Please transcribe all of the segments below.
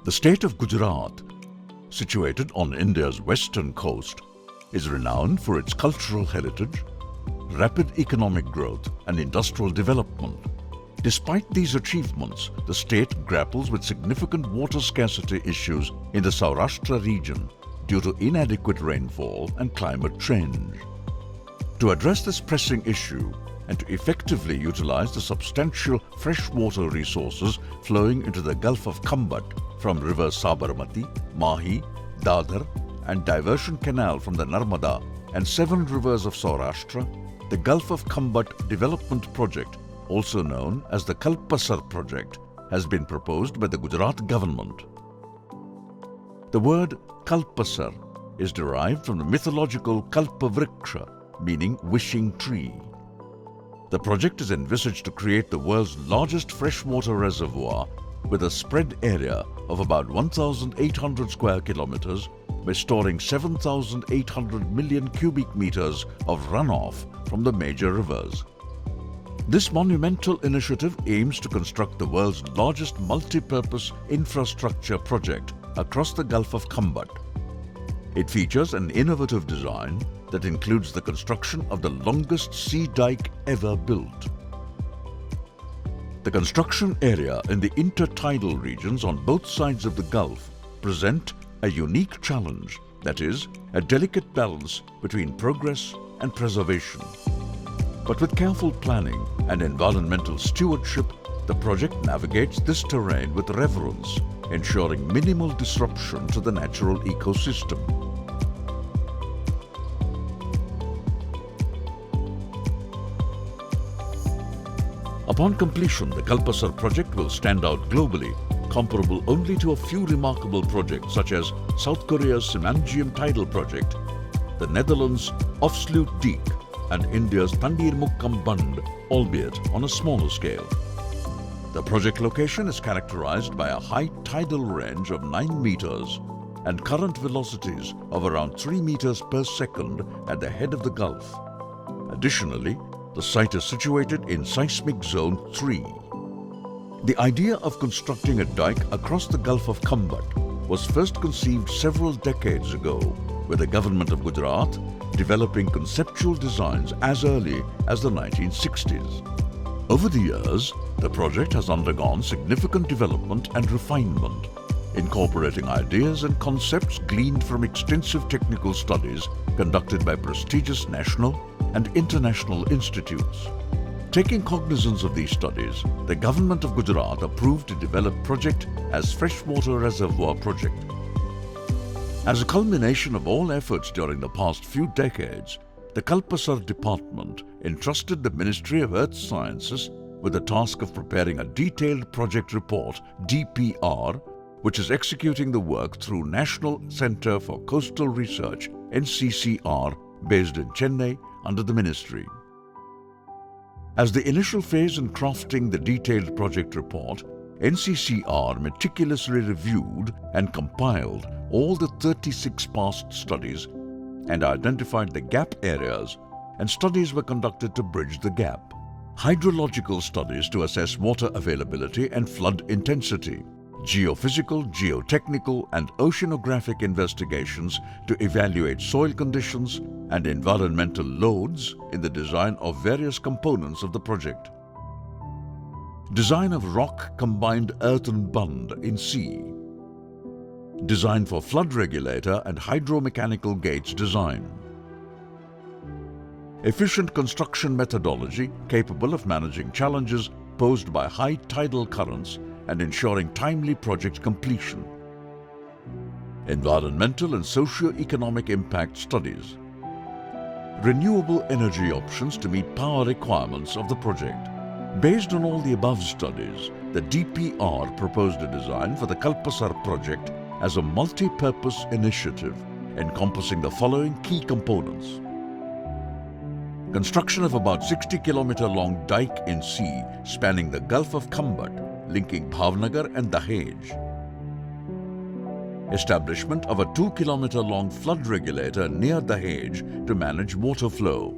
The state of Gujarat, situated on India's western coast, is renowned for its cultural heritage, rapid economic growth and industrial development. Despite these achievements, the state grapples with significant water scarcity issues in the Saurashtra region due to inadequate rainfall and climate change. To address this pressing issue and to effectively utilize the substantial freshwater resources flowing into the Gulf of Khambat from rivers Sabarmati, Mahi, Dadar and diversion canal from the Narmada and 7 rivers of Saurashtra, the Gulf of Khambat Development Project, also known as the Kalpasar project, has been proposed by the Gujarat government. The word Kalpasar is derived from the mythological Kalpavriksha, meaning wishing tree. The project is envisaged to create the world's largest freshwater reservoir with a spread area of about 1,800 square kilometers by storing 7,800 million cubic meters of runoff from the major rivers. This monumental initiative aims to construct the world's largest multi-purpose infrastructure project across the Gulf of Khambat. It features an innovative design that includes the construction of the longest sea dike ever built. The construction area in the intertidal regions on both sides of the Gulf present a unique challenge, that is, a delicate balance between progress and preservation. But with careful planning and environmental stewardship, the project navigates this terrain with reverence, ensuring minimal disruption to the natural ecosystem. Upon completion, the Kalpasar project will stand out globally, comparable only to a few remarkable projects such as South Korea's Simanjiam Tidal Project, the Netherlands' Omcinema Dyke, and India's Tandir Mukkam Bund, albeit on a smaller scale. The project location is characterized by a high tidal range of 9 meters and current velocities of around 3 meters per second at the head of the Gulf. Additionally, the site is situated in Seismic Zone 3. The idea of constructing a dike across the Gulf of Khambat was first conceived several decades ago, with the government of Gujarat developing conceptual designs as early as the 1960s. Over the years, the project has undergone significant development and refinement, incorporating ideas and concepts gleaned from extensive technical studies conducted by prestigious national and international institutes. Taking cognizance of these studies, the government of Gujarat approved to develop project as Freshwater Reservoir Project. As a culmination of all efforts during the past few decades, the Kalpasar department entrusted the Ministry of Earth Sciences with the task of preparing a detailed project report, DPR, which is executing the work through National Centre for Coastal Research, NCCR, based in Chennai under the ministry. As the initial phase in crafting the detailed project report, NCCR meticulously reviewed and compiled all the 36 past studies and identified the gap areas, and studies were conducted to bridge the gap. Hydrological studies to assess water availability and flood intensity, geophysical, geotechnical and oceanographic investigations to evaluate soil conditions and environmental loads in the design of various components of the project. Design of rock combined earthen bund in sea. Design for flood regulator and hydromechanical gates design. Efficient construction methodology capable of managing challenges posed by high tidal currents and ensuring timely project completion. Environmental and socio-economic impact studies. Renewable energy options to meet power requirements of the project. Based on all the above studies, the DPR proposed a design for the Kalpasar project as a multi-purpose initiative encompassing the following key components. Construction of about 60-kilometer long dike in sea spanning the Gulf of Khambat, linking Bhavnagar and Dahej. Establishment of a 2-kilometer long flood regulator near Dahej to manage water flow.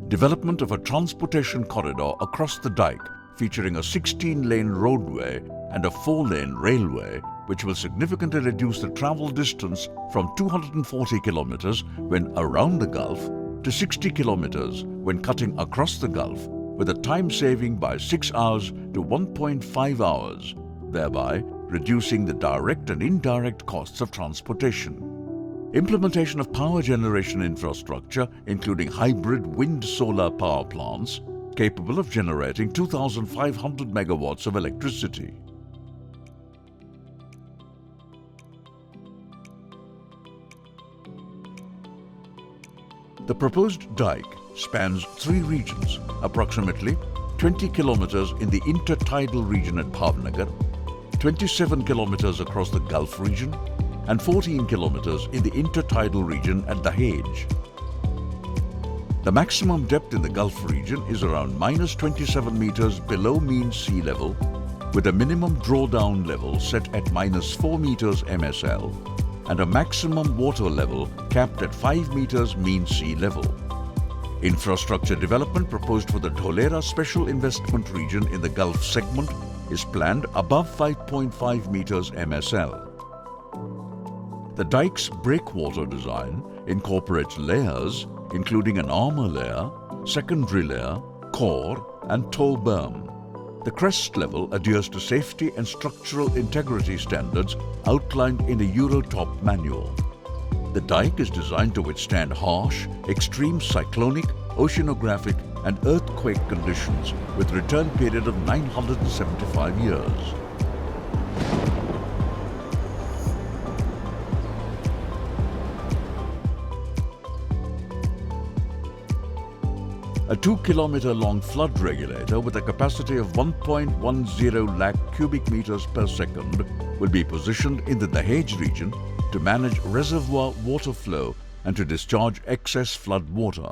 Development of a transportation corridor across the dike featuring a 16-lane roadway and a 4-lane railway, which will significantly reduce the travel distance from 240 kilometers when around the Gulf to 60 kilometers when cutting across the Gulf, with a time saving by 6 hours to 1.5 hours, thereby reducing the direct and indirect costs of transportation. Implementation of power generation infrastructure, including hybrid wind-solar power plants, capable of generating 2,500 megawatts of electricity. The proposed dike spans 3 regions, approximately 20 kilometers in the intertidal region at Bhavnagar, 27 kilometers across the Gulf region, and 14 kilometers in the intertidal region at Dahej. The maximum depth in the Gulf region is around -27 meters below mean sea level, with a minimum drawdown level set at -4 meters MSL and a maximum water level capped at 5 meters mean sea level. Infrastructure development proposed for the Dholera Special Investment Region in the Gulf segment is planned above 5.5 meters MSL. The dike's breakwater design incorporates layers including an armor layer, secondary layer, core and toe berm. The crest level adheres to safety and structural integrity standards outlined in the Eurotop manual. The dike is designed to withstand harsh, extreme cyclonic, oceanographic and earthquake conditions with return period of 975 years. A 2-kilometer long flood regulator with a capacity of 1.10 lakh cubic meters per second will be positioned in the Dahej region to manage reservoir water flow and to discharge excess flood water.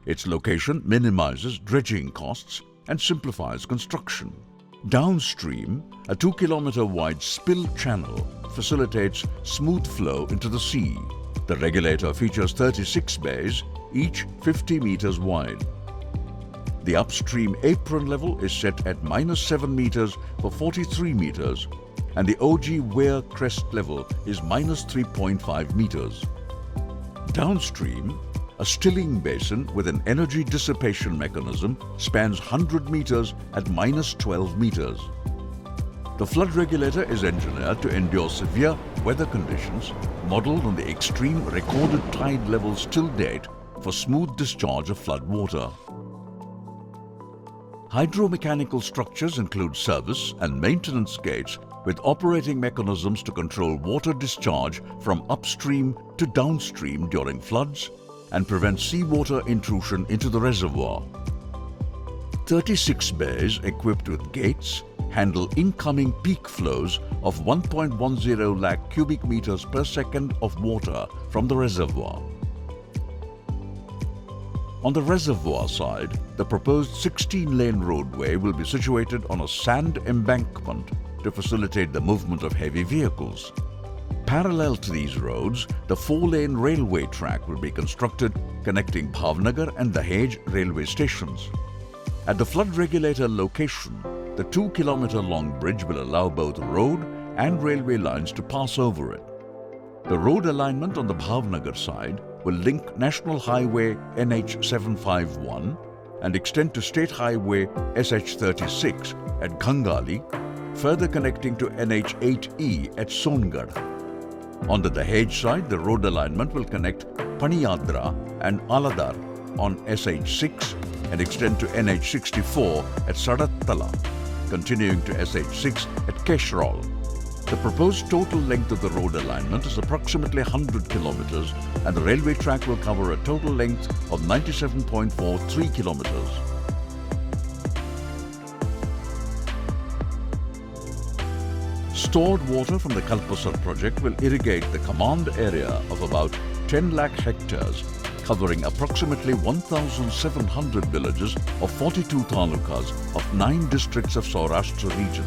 Its location minimizes dredging costs and simplifies construction. Downstream, a 2-kilometer wide spill channel facilitates smooth flow into the sea. The regulator features 36 bays, each 50 meters wide. The upstream apron level is set at -7 meters for 43 meters and the OG weir crest level is -3.5 meters. Downstream, a stilling basin with an energy dissipation mechanism spans 100 meters at -12 meters. The flood regulator is engineered to endure severe weather conditions, modeled on the extreme recorded tide levels till date for smooth discharge of flood water. Hydromechanical structures include service and maintenance gates with operating mechanisms to control water discharge from upstream to downstream during floods and prevent seawater intrusion into the reservoir. 36 bays equipped with gates handle incoming peak flows of 1.10 lakh cubic meters per second of water from the reservoir. On the reservoir side, the proposed 16-lane roadway will be situated on a sand embankment to facilitate the movement of heavy vehicles. Parallel to these roads, the 4-lane railway track will be constructed connecting Bhavnagar and Dahej railway stations. At the flood regulator location, the 2-kilometer long bridge will allow both road and railway lines to pass over it. The road alignment on the Bhavnagar side will link National Highway NH751 and extend to State Highway SH36 at Ghangali, further connecting to NH8E at Songarh. On the Dahej side, the road alignment will connect Paniyadra and Aladar on SH6 and extend to NH64 at Sadattala, continuing to SH6 at Keshrol. The proposed total length of the road alignment is approximately 100 kilometers and the railway track will cover a total length of 97.43 kilometers. Stored water from the Kalpasar project will irrigate the command area of about 10 lakh hectares, covering approximately 1,700 villages of 42 talukas of 9 districts of Saurashtra region.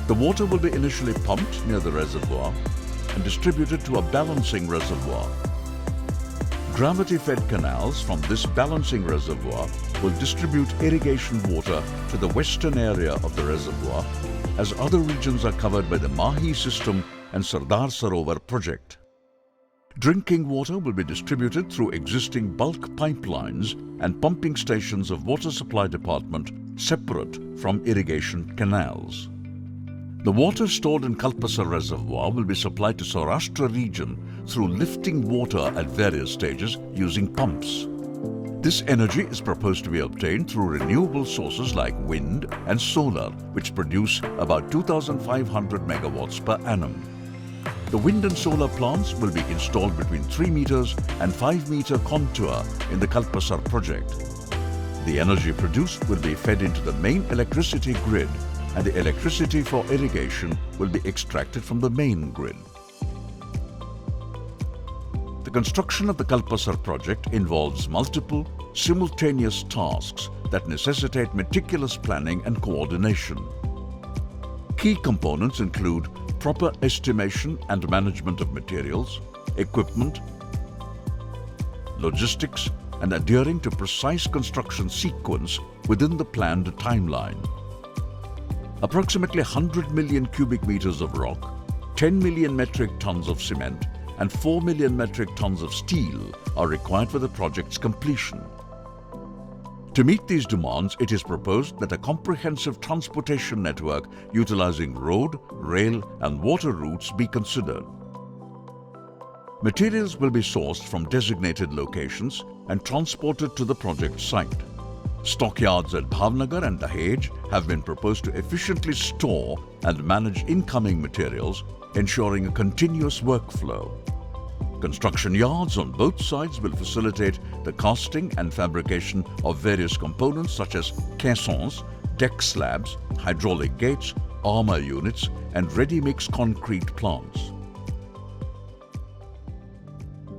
The water will be initially pumped near the reservoir and distributed to a balancing reservoir. Gravity-fed canals from this balancing reservoir will distribute irrigation water to the western area of the reservoir, as other regions are covered by the Mahi system and Sardar Sarovar project. Drinking water will be distributed through existing bulk pipelines and pumping stations of Water Supply Department separate from irrigation canals. The water stored in Kalpasar Reservoir will be supplied to Saurashtra region through lifting water at various stages using pumps. This energy is proposed to be obtained through renewable sources like wind and solar, which produce about 2,500 megawatts per annum. The wind and solar plants will be installed between 3 meters and 5 meter contour in the Kalpasar project. The energy produced will be fed into the main electricity grid, and the electricity for irrigation will be extracted from the main grid. The construction of the Kalpasar project involves multiple, simultaneous tasks that necessitate meticulous planning and coordination. Key components include proper estimation and management of materials, equipment, logistics, and adhering to precise construction sequence within the planned timeline. Approximately 100 million cubic meters of rock, 10 million metric tons of cement, and 4 million metric tons of steel are required for the project's completion. To meet these demands, it is proposed that a comprehensive transportation network utilizing road, rail, and water routes be considered. Materials will be sourced from designated locations and transported to the project site. Stockyards at Bhavnagar and Dahej have been proposed to efficiently store and manage incoming materials, ensuring a continuous workflow. Construction yards on both sides will facilitate the casting and fabrication of various components such as caissons, deck slabs, hydraulic gates, armor units, and ready-mix concrete plants.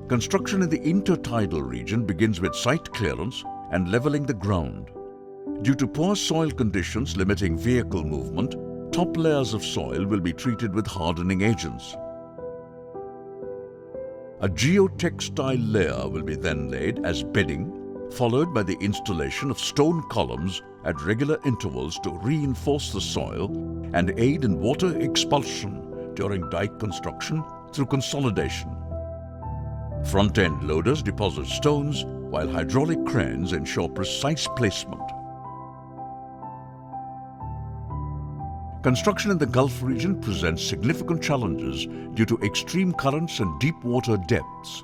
Construction in the intertidal region begins with site clearance and leveling the ground. Due to poor soil conditions limiting vehicle movement, top layers of soil will be treated with hardening agents. A geotextile layer will be then laid as bedding, followed by the installation of stone columns at regular intervals to reinforce the soil and aid in water expulsion during dike construction through consolidation. Front-end loaders deposit stones, while hydraulic cranes ensure precise placement. Construction in the Gulf region presents significant challenges due to extreme currents and deep water depths.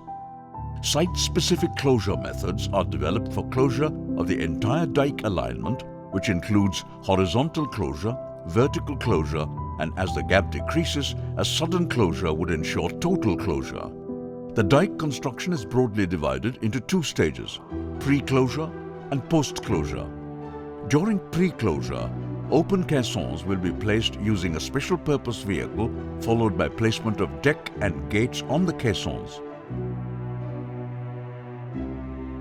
Site-specific closure methods are developed for closure of the entire dike alignment, which includes horizontal closure, vertical closure, and as the gap decreases, a sudden closure would ensure total closure. The dike construction is broadly divided into 2 stages, pre-closure and post-closure. During pre-closure, open caissons will be placed using a special purpose vehicle, followed by placement of deck and gates on the caissons.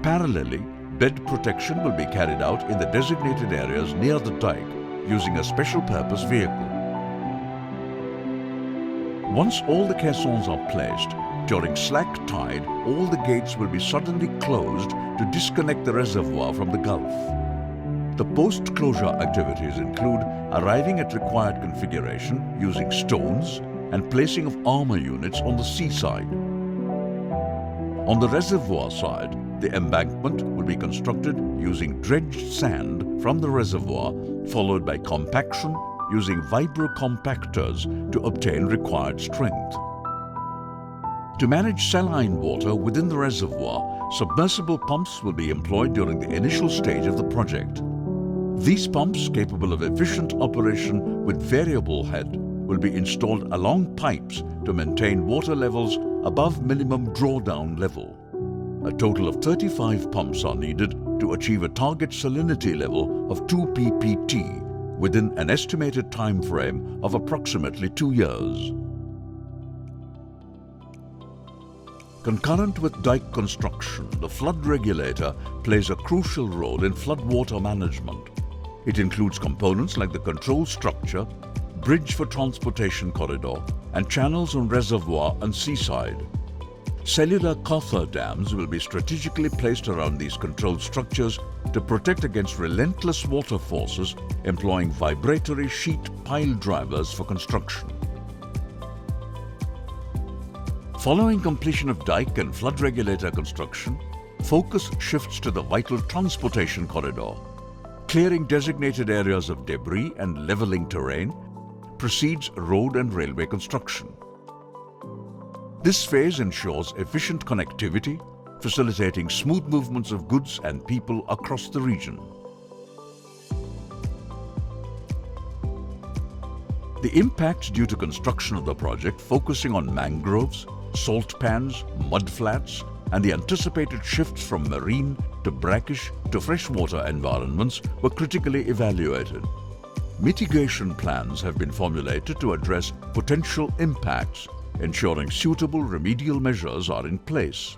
Parallelly, bed protection will be carried out in the designated areas near the dike using a special purpose vehicle. Once all the caissons are placed, during slack tide, all the gates will be suddenly closed to disconnect the reservoir from the Gulf. The post-closure activities include arriving at required configuration using stones and placing of armor units on the seaside. On the reservoir side, the embankment will be constructed using dredged sand from the reservoir, followed by compaction using vibrocompactors to obtain required strength. To manage saline water within the reservoir, submersible pumps will be employed during the initial stage of the project. These pumps, capable of efficient operation with variable head, will be installed along pipes to maintain water levels above minimum drawdown level. A total of 35 pumps are needed to achieve a target salinity level of 2 ppt within an estimated time frame of approximately 2 years. Concurrent with dike construction, the flood regulator plays a crucial role in floodwater management. It includes components like the control structure, bridge for transportation corridor, and channels on reservoir and seaside. Cellular coffer dams will be strategically placed around these control structures to protect against relentless water forces, employing vibratory sheet pile drivers for construction. Following completion of dike and flood regulator construction, focus shifts to the vital transportation corridor. Clearing designated areas of debris and leveling terrain precedes road and railway construction. This phase ensures efficient connectivity, facilitating smooth movements of goods and people across the region. The impacts due to construction of the project, focusing on mangroves, salt pans, mud flats, and the anticipated shifts from marine to brackish to freshwater environments were critically evaluated. Mitigation plans have been formulated to address potential impacts, ensuring suitable remedial measures are in place.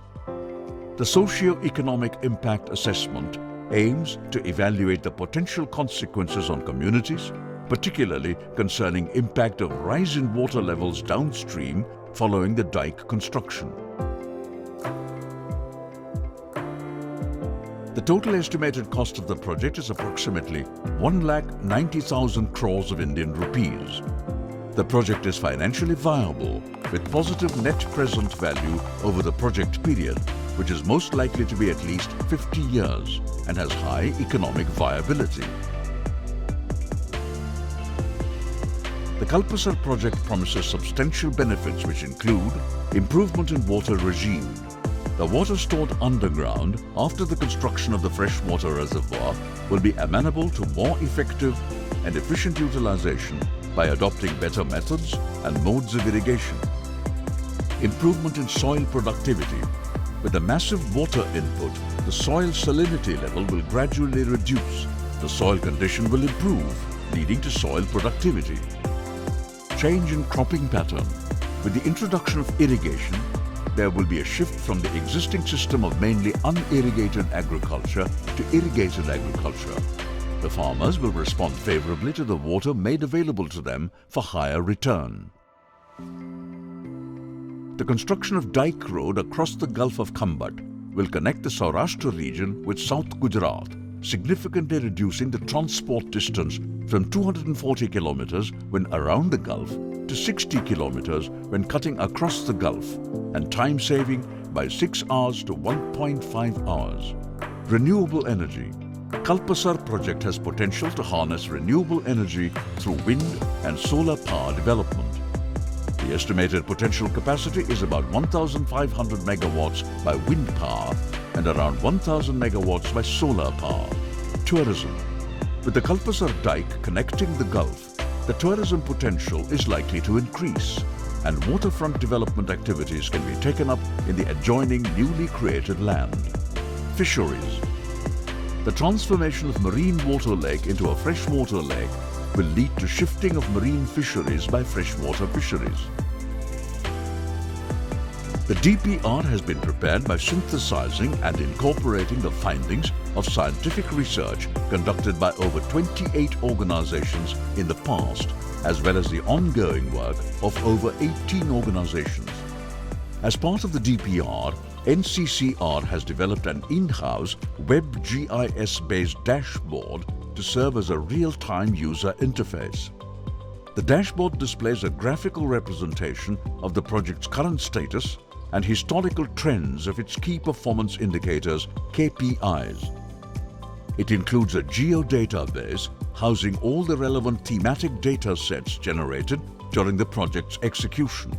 The socio-economic impact assessment aims to evaluate the potential consequences on communities, particularly concerning impact of rise in water levels downstream following the dike construction. The total estimated cost of the project is approximately 1,90,000 crores of Indian rupees. The project is financially viable with positive net present value over the project period, which is most likely to be at least 50 years and has high economic viability. The Kalpasar project promises substantial benefits which include improvement in water regime. The water stored underground after the construction of the freshwater reservoir will be amenable to more effective and efficient utilization by adopting better methods and modes of irrigation. Improvement in soil productivity. With the massive water input, the soil salinity level will gradually reduce. The soil condition will improve, leading to soil productivity. Change in cropping pattern. With the introduction of irrigation, there will be a shift from the existing system of mainly unirrigated agriculture to irrigated agriculture. The farmers will respond favorably to the water made available to them for higher return. The construction of Dyke Road across the Gulf of Khambat will connect the Saurashtra region with South Gujarat, significantly reducing the transport distance from 240 kilometers when around the Gulf to 60 kilometers when cutting across the Gulf, and time saving by 6 hours to 1.5 hours. Renewable energy. Kalpasar project has potential to harness renewable energy through wind and solar power development. The estimated potential capacity is about 1,500 megawatts by wind power and around 1,000 megawatts by solar power. Tourism. With the Kalpasar Dyke connecting the Gulf, the tourism potential is likely to increase, and waterfront development activities can be taken up in the adjoining newly created land. Fisheries. The transformation of marine water lake into a freshwater lake will lead to shifting of marine fisheries by freshwater fisheries. The DPR has been prepared by synthesizing and incorporating the findings of scientific research conducted by over 28 organizations in the past, as well as the ongoing work of over 18 organizations. As part of the DPR, NCCR has developed an in-house web GIS-based dashboard to serve as a real-time user interface. The dashboard displays a graphical representation of the project's current status and historical trends of its key performance indicators, KPIs. It includes a geodatabase housing all the relevant thematic data sets generated during the project's execution.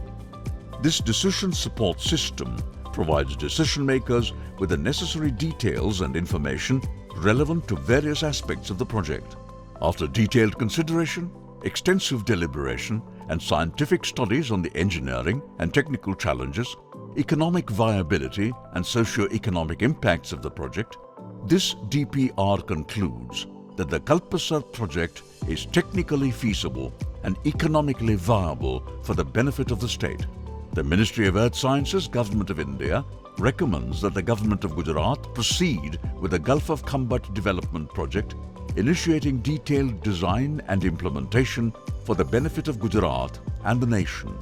This decision support system provides decision makers with the necessary details and information relevant to various aspects of the project. After detailed consideration, extensive deliberation, and scientific studies on the engineering and technical challenges, economic viability, and socio-economic impacts of the project, this DPR concludes that the Kalpasar project is technically feasible and economically viable for the benefit of the state. The Ministry of Earth Sciences, Government of India, recommends that the Government of Gujarat proceed with the Gulf of Khambat development project, initiating detailed design and implementation for the benefit of Gujarat and the nation.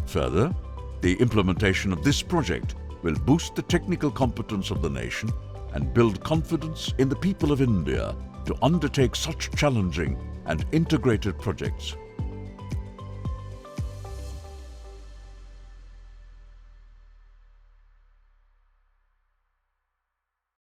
Further, The implementation of this project will boost the technical competence of the nation and build confidence in the people of India to undertake such challenging and integrated projects.